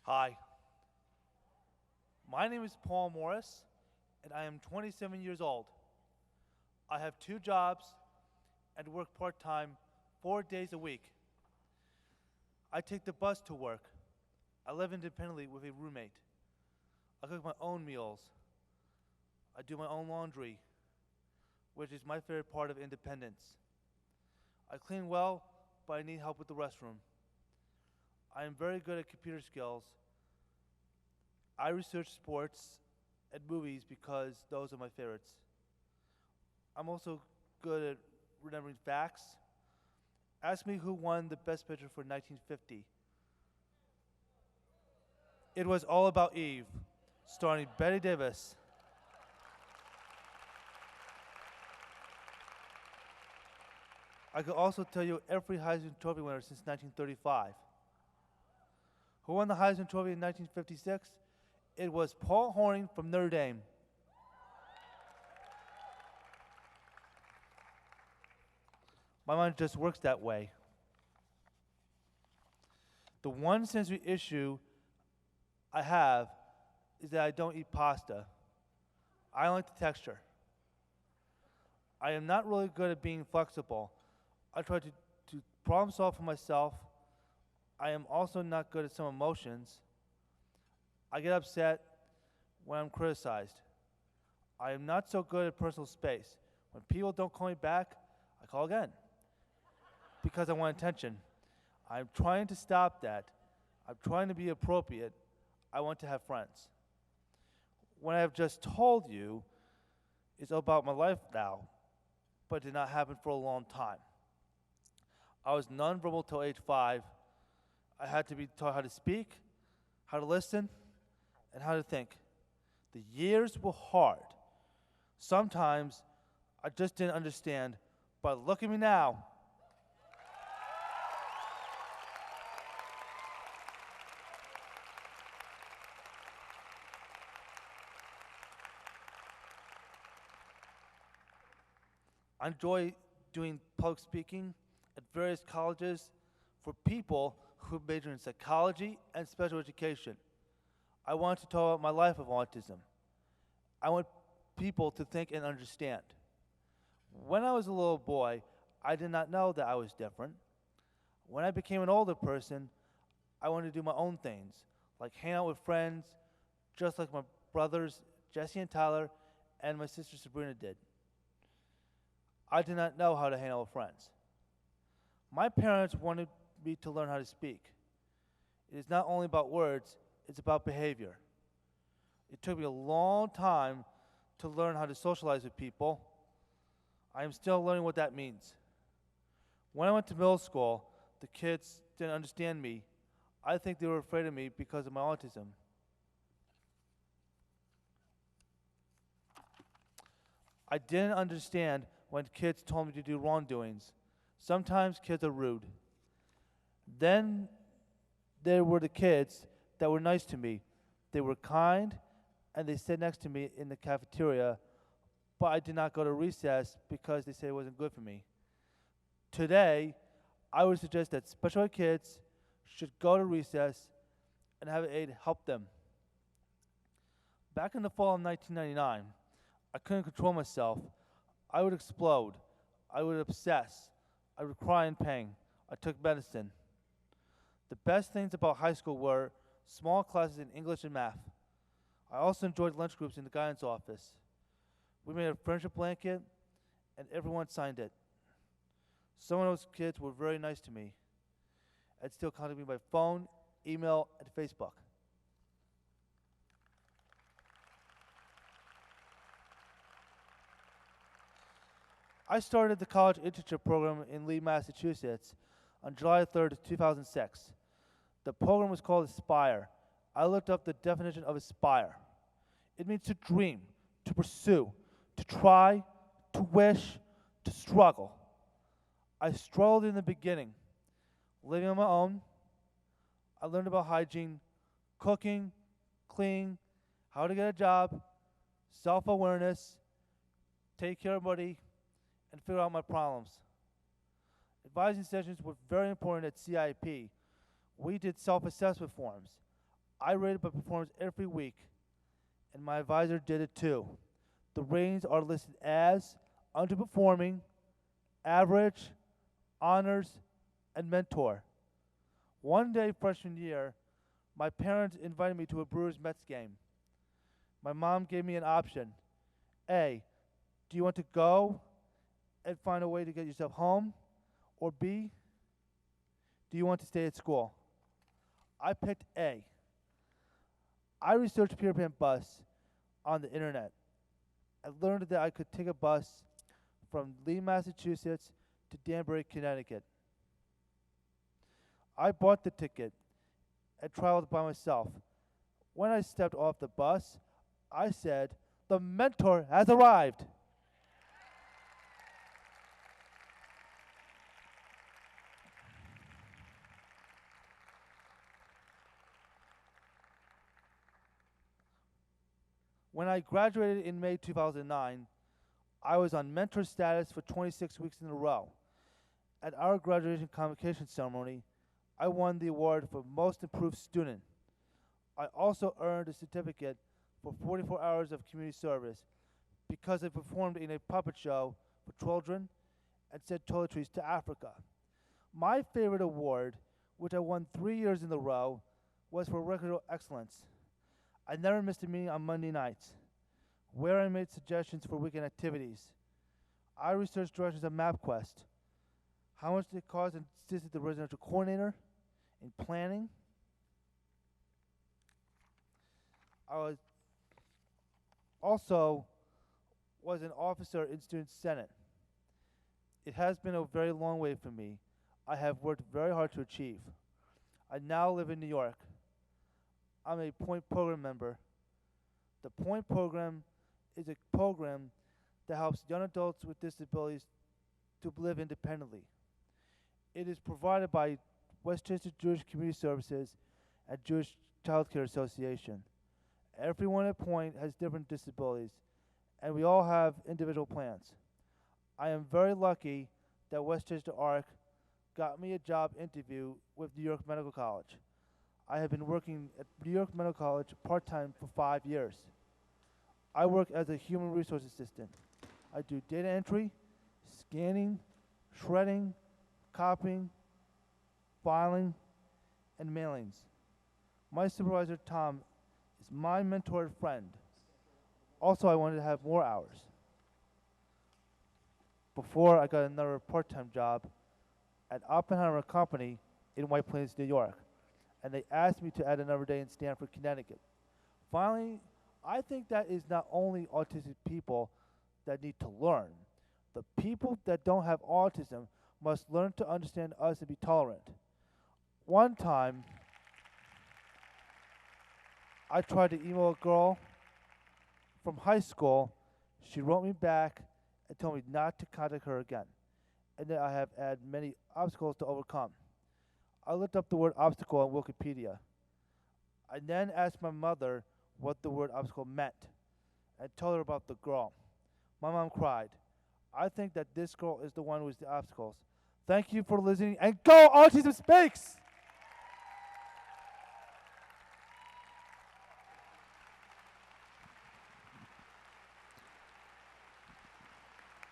Hi, my name is Paul Morris, and I am 27 years old. I have two jobs and work part time 4 days a week. I take the bus to work. I live independently with a roommate. I cook my own meals. I do my own laundry, which is my favorite part of independence. I clean well, but I need help with the restroom. I am very good at computer skills. I research sports and movies because those are my favorites. I'm also good at remembering facts. Ask me who won the Best Picture for 1950. It was All About Eve, starring Betty Davis. I could also tell you every Heisman Trophy winner since 1935. Who won the Heisman Trophy in 1956? It was Paul Horning from Notre Dame. My mind just works that way. The one sensory issue I have is that I don't eat pasta. I don't like the texture. I am not really good at being flexible. I try to problem solve for myself. I am also not good at some emotions. I get upset when I'm criticized. I am not so good at personal space. When people don't call me back, I call again because I want attention. I'm trying to stop that. I'm trying to be appropriate. I want to have friends. What I have just told you is about my life now, but it did not happen for a long time. I was nonverbal till age 5. I had to be taught how to speak, how to listen, and how to think. The years were hard. Sometimes I just didn't understand, but look at me now. I enjoy doing public speaking at various colleges for people who major in psychology and special education. I want to talk about my life of autism. I want people to think and understand. When I was a little boy, I did not know that I was different. When I became an older person, I wanted to do my own things, like hang out with friends, just like my brothers, Jesse and Tyler, and my sister Sabrina did. I did not know how to hang out with friends. My parents wanted me to learn how to speak. It is not only about words, it's about behavior. It took me a long time to learn how to socialize with people. I am still learning what that means. When I went to middle school, the kids didn't understand me. I think they were afraid of me because of my autism. I didn't understand when kids told me to do wrongdoings. Sometimes kids are rude. Then there were the kids that were nice to me. They were kind, and they sat next to me in the cafeteria, but I did not go to recess because they said it wasn't good for me. Today, I would suggest that special ed kids should go to recess and have an aide help them. Back in the fall of 1999, I couldn't control myself. I would explode. I would obsess. I would cry in pain. I took medicine. The best things about high school were small classes in English and math. I also enjoyed lunch groups in the guidance office. We made a friendship blanket, and everyone signed it. Some of those kids were very nice to me. I'd still contact me by phone, email, and Facebook. I started the college internship program in Lee, Massachusetts on July 3rd, 2006. The program was called Spire. I looked up the definition of aspire. It means to dream, to pursue, to try, to wish, to struggle. I struggled in the beginning, living on my own. I learned about hygiene, cooking, cleaning, how to get a job, self-awareness, take care of money, and figure out my problems. Advising sessions were very important at CIP. We did self-assessment forms. I rated my performance every week, and my advisor did it too. The ratings are listed as underperforming, average, honors, and mentor. One day, freshman year, my parents invited me to a Brewers Mets game. My mom gave me an option. A, do you want to go and find a way to get yourself home? Or B, do you want to stay at school? I picked A. I researched Peter Pan bus on the internet. I learned that I could take a bus from Lee, Massachusetts to Danbury, Connecticut. I bought the ticket and traveled by myself. When I stepped off the bus, I said, "The mentor has arrived." When I graduated in May 2009, I was on mentor status for 26 weeks in a row. At our graduation convocation ceremony, I won the award for Most Improved Student. I also earned a certificate for 44 hours of community service because I performed in a puppet show for children and sent toiletries to Africa. My favorite award, which I won 3 years in a row, was for recreational excellence. I never missed a meeting on Monday nights, where I made suggestions for weekend activities. I researched directions on MapQuest, how much it cost and assisted the residential coordinator in planning. I was an officer in Student Senate. It has been a very long way for me. I have worked very hard to achieve. I now live in New York. I'm a Point Program member. The Point Program is a program that helps young adults with disabilities to live independently. It is provided by Westchester Jewish Community Services and Jewish Child Care Association. Everyone at Point has different disabilities, and we all have individual plans. I am very lucky that Westchester ARC got me a job interview with New York Medical College. I have been working at New York Medical College part-time for 5 years. I work as a human resource assistant. I do data entry, scanning, shredding, copying, filing, and mailings. My supervisor, Tom, is my mentor and friend. Also, I wanted to have more hours. Before I got another part-time job at Oppenheimer Company in White Plains, New York, and they asked me to add another day in Stamford, Connecticut. Finally, I think that is not only autistic people that need to learn. The people that don't have autism must learn to understand us and be tolerant. One time, I tried to email a girl from high school. She wrote me back and told me not to contact her again, and that I have had many obstacles to overcome. I looked up the word obstacle on Wikipedia. I then asked my mother what the word obstacle meant and told her about the girl. My mom cried. I think that this girl is the one with the obstacles. Thank you for listening, and go Autism Speaks!